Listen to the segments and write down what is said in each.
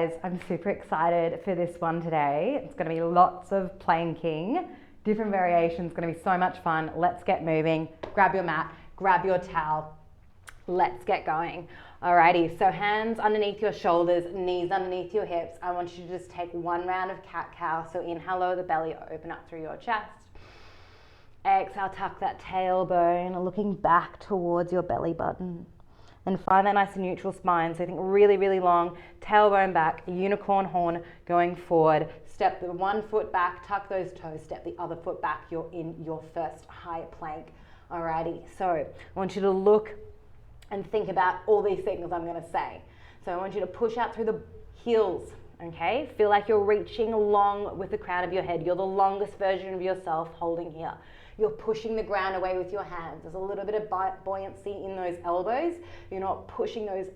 guys, I'm super excited for this one today. It's going to be lots of planking, different variations, it's going to be so much fun. Let's get moving. Grab your mat, grab your towel. Let's get going. Alrighty, so hands underneath your shoulders, knees underneath your hips. I want you to just take one round of cat-cow. So inhale, lower the belly, open up through your chest. Exhale, tuck that tailbone, looking back towards your belly button. And find that nice and neutral spine. So think really, really long, tailbone back, unicorn horn going forward. Step the one foot back, tuck those toes, step the other foot back. You're in your first high plank. Alrighty, so I want you to look and think about all these things I'm gonna say. So I want you to push out through the heels, okay? Feel like you're reaching long with the crown of your head. You're the longest version of yourself holding here. You're pushing the ground away with your hands. There's a little bit of buoyancy in those elbows. You're not pushing those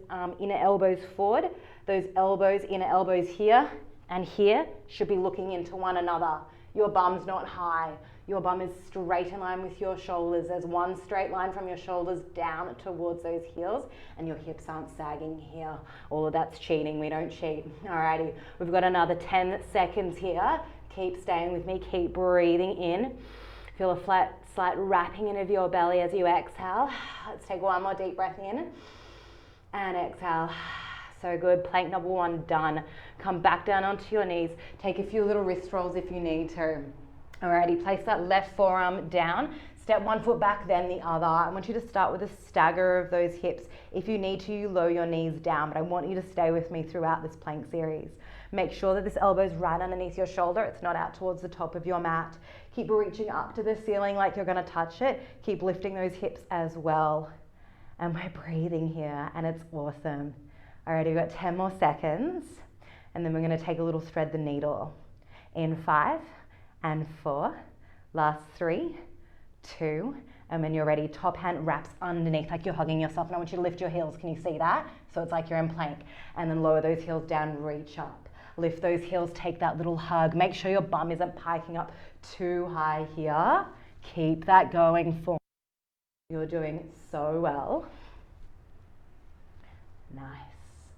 inner elbows forward. Those elbows, inner elbows here and here should be looking into one another. Your bum's not high. Your bum is straight in line with your shoulders. There's one straight line from your shoulders down towards those heels, and your hips aren't sagging here. All of that's cheating. We don't cheat. Alrighty, we've got another 10 seconds here. Keep staying with me. Keep breathing in. Feel a slight wrapping in of your belly as you exhale. Let's take one more deep breath in and exhale. So good. Plank number one done. Come back down onto your knees. Take a few little wrist rolls if you need to. Alrighty, place that left forearm down. Step one foot back, then the other. I want you to start with a stagger of those hips. If you need to, you lower your knees down, but I want you to stay with me throughout this plank series. Make sure that this elbow is right underneath your shoulder. It's not out towards the top of your mat. Keep reaching up to the ceiling like you're gonna touch it. Keep lifting those hips as well. And we're breathing here, and it's awesome. Alrighty, we've got 10 more seconds, and then we're gonna take a little thread the needle. In 5 and 4, last 3, 2, and when you're ready, top hand wraps underneath like you're hugging yourself. And I want you to lift your heels. Can you see that? So it's like you're in plank. And then lower those heels down, reach up. Lift those heels, take that little hug. Make sure your bum isn't piking up too high here. Keep that going forward. You're doing so well. Nice.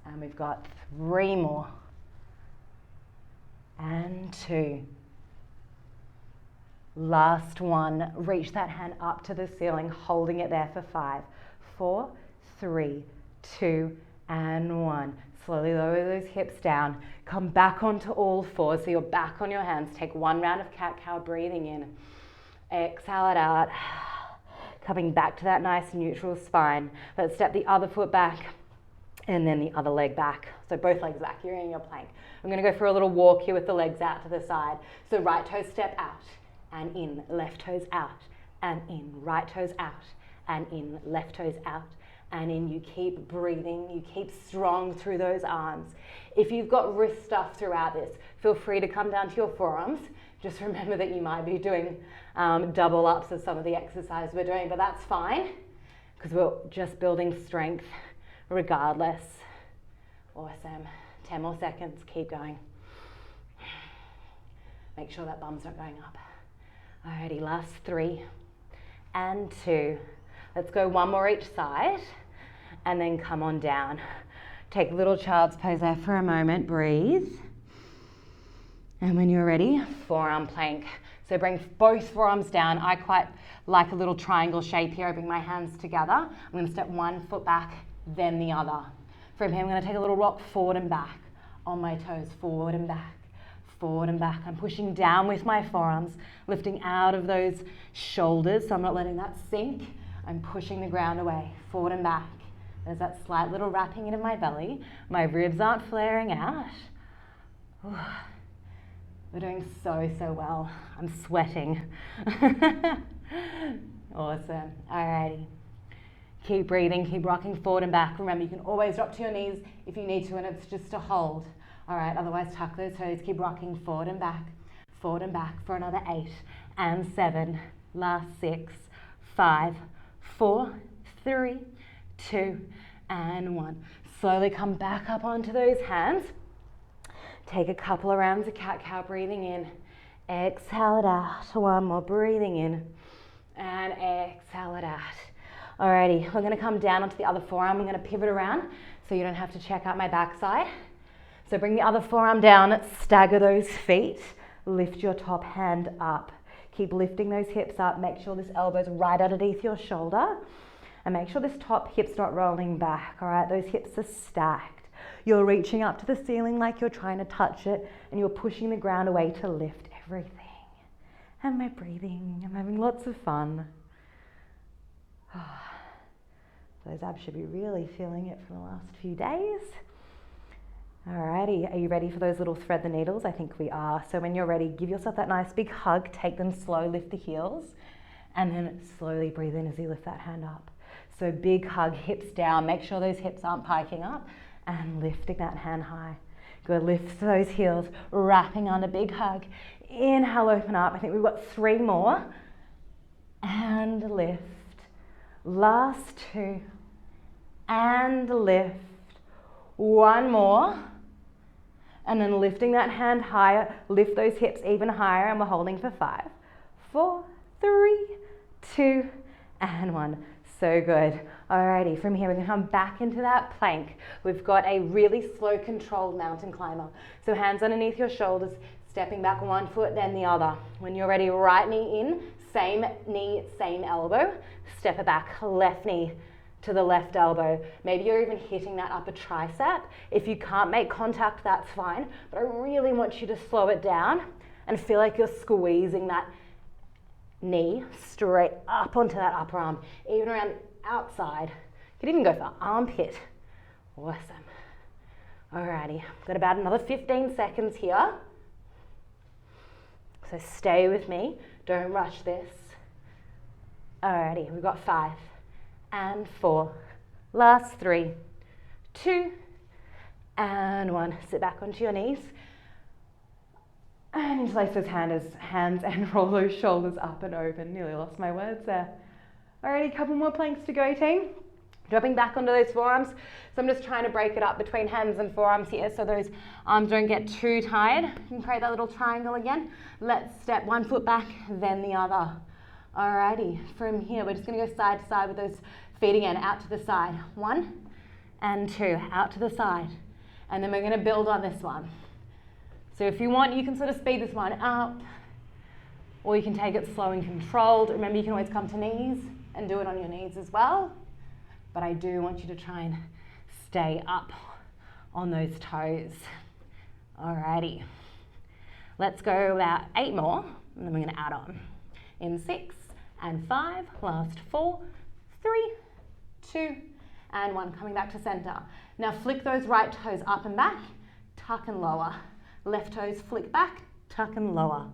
And we've got 3 more. And 2. Last one. Reach that hand up to the ceiling, holding it there for 5, 4, 3, 2, and 1. Slowly lower those hips down. Come back onto all fours, so you're back on your hands. Take one round of cat-cow, breathing in. Exhale it out. Coming back to that nice neutral spine. Let's step the other foot back and then the other leg back. So both legs back, you're in your plank. I'm gonna go for a little walk here with the legs out to the side. So right toe step out and in, left toes out and in, right toes out and in, left toes out and in. You keep breathing, you keep strong through those arms. If you've got wrist stuff throughout this, feel free to come down to your forearms. Just remember that you might be doing double ups of some of the exercises we're doing, but that's fine because we're just building strength regardless. Awesome. 10 more seconds, keep going. Make sure that bum's not going up. Alrighty, last 3 and 2. Let's go one more each side and then come on down. Take little child's pose there for a moment, breathe. And when you're ready, forearm plank. So bring both forearms down. I quite like a little triangle shape here. I bring my hands together. I'm gonna step one foot back, then the other. From here, I'm gonna take a little rock forward and back on my toes, forward and back. Forward and back. I'm pushing down with my forearms, lifting out of those shoulders, so I'm not letting that sink. I'm pushing the ground away, forward and back. There's that slight little wrapping into my belly. My ribs aren't flaring out. Ooh. We're doing so well. I'm sweating. Awesome. Alrighty. Keep breathing, keep rocking forward and back. Remember, you can always drop to your knees if you need to, and it's just a hold. All right, otherwise tuck those toes, keep rocking forward and back for another 8 and 7, last 6, 5, 4, 3, 2, and 1. Slowly come back up onto those hands. Take a couple of rounds of cat-cow, breathing in. Exhale it out. One more, breathing in. And exhale it out. Alrighty, we're gonna come down onto the other forearm. I'm gonna pivot around so you don't have to check out my backside. So bring the other forearm down, stagger those feet, lift your top hand up. Keep lifting those hips up, make sure this elbow's right underneath your shoulder, and make sure this top hip's not rolling back, all right? Those hips are stacked. You're reaching up to the ceiling like you're trying to touch it, and you're pushing the ground away to lift everything. And we're breathing, I'm having lots of fun. Those abs should be really feeling it from the last few days. Alrighty, are you ready for those little thread the needles? I think we are. So when you're ready, give yourself that nice big hug, take them slow, lift the heels, and then slowly breathe in as you lift that hand up. So big hug, hips down, make sure those hips aren't piking up, and lifting that hand high. Good, lift those heels, wrapping under, big hug. Inhale, open up. I think we've got 3 more. And lift. Last 2. And lift. 1 more. And then lifting that hand higher, lift those hips even higher, and we're holding for 5, 4, 3, 2, and 1. So good. Alrighty, from here we're gonna come back into that plank. We've got a really slow, controlled mountain climber. So hands underneath your shoulders, stepping back 1 foot, then the other. When you're ready, right knee in, same knee, same elbow. Step it back, left knee to the left elbow. Maybe you're even hitting that upper tricep. If you can't make contact, that's fine. But I really want you to slow it down and feel like you're squeezing that knee straight up onto that upper arm, even around the outside. You could even go for armpit. Awesome. Alrighty, got about another 15 seconds here. So stay with me, don't rush this. Alrighty, we've got 5 and 4, last 3, 2, and 1. Sit back onto your knees. And interlace those hands and roll those shoulders up and open. Nearly lost my words there. Alrighty, couple more planks to go, team. Dropping back onto those forearms. So I'm just trying to break it up between hands and forearms here so those arms don't get too tired. You can create that little triangle again. Let's step 1 foot back, then the other. Alrighty, from here we're just gonna go side to side with those feet again, out to the side. 1 and 2, out to the side. And then we're gonna build on this one. So if you want, you can sort of speed this one up, or you can take it slow and controlled. Remember, you can always come to knees and do it on your knees as well. But I do want you to try and stay up on those toes. Alrighty. Let's go about 8 more, and then we're gonna add on. In 6 and 5, last 4, 3, 2, and 1. Coming back to center. Now flick those right toes up and back, tuck and lower. Left toes flick back, tuck and lower.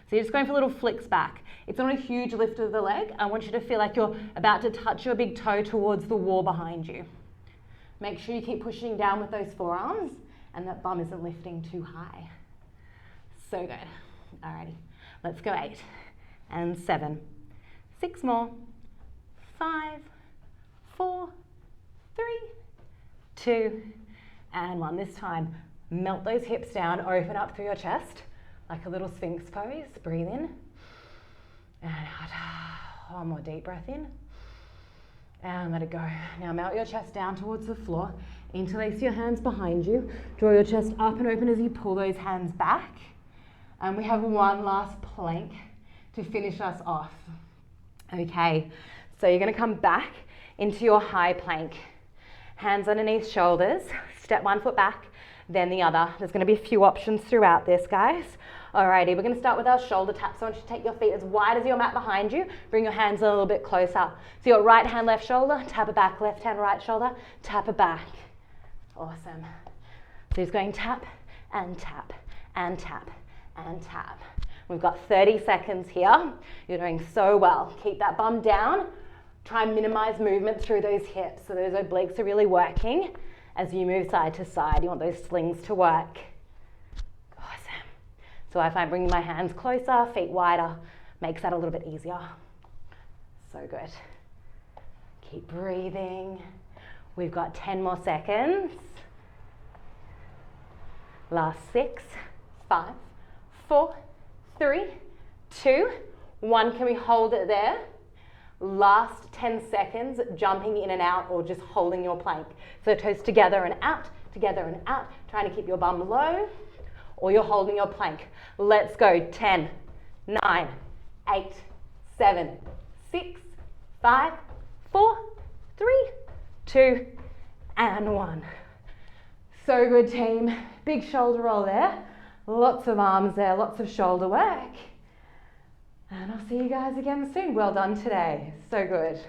So you're just going for little flicks back. It's not a huge lift of the leg. I want you to feel like you're about to touch your big toe towards the wall behind you. Make sure you keep pushing down with those forearms and that bum isn't lifting too high. So good. Alrighty, let's go 8 and 7. 6 more. 5, 4, 3, 2, and 1. This time, melt those hips down, open up through your chest, like a little sphinx pose. Breathe in, and out. One more deep breath in, and let it go. Now melt your chest down towards the floor, interlace your hands behind you, draw your chest up and open as you pull those hands back, and we have one last plank to finish us off. Okay, so you're gonna come back into your high plank. Hands underneath shoulders, step 1 foot back, then the other. There's gonna be a few options throughout this, guys. Alrighty, we're gonna start with our shoulder taps. So I want you to take your feet as wide as your mat behind you, bring your hands a little bit closer. So your right hand, left shoulder, tap it back, left hand, right shoulder, tap it back. Awesome. So just going tap, and tap, and tap, and tap. We've got 30 seconds here. You're doing so well. Keep that bum down. Try and minimize movement through those hips. So those obliques are really working as you move side to side. You want those slings to work. Awesome. So I find bringing my hands closer, feet wider, makes that a little bit easier. So good. Keep breathing. We've got 10 more seconds. Last 6, 5, 4, 3, 2, 1. Can we hold it there? Last 10 seconds, jumping in and out or just holding your plank. So toes together and out, together and out, trying to keep your bum low, or you're holding your plank. Let's go. 10, 9, 8, 7, 6, 5, 4, 3, 2, and 1. So good, team. Big shoulder roll there. Lots of arms there, lots of shoulder work. And I'll see you guys again soon. Well done today. So good.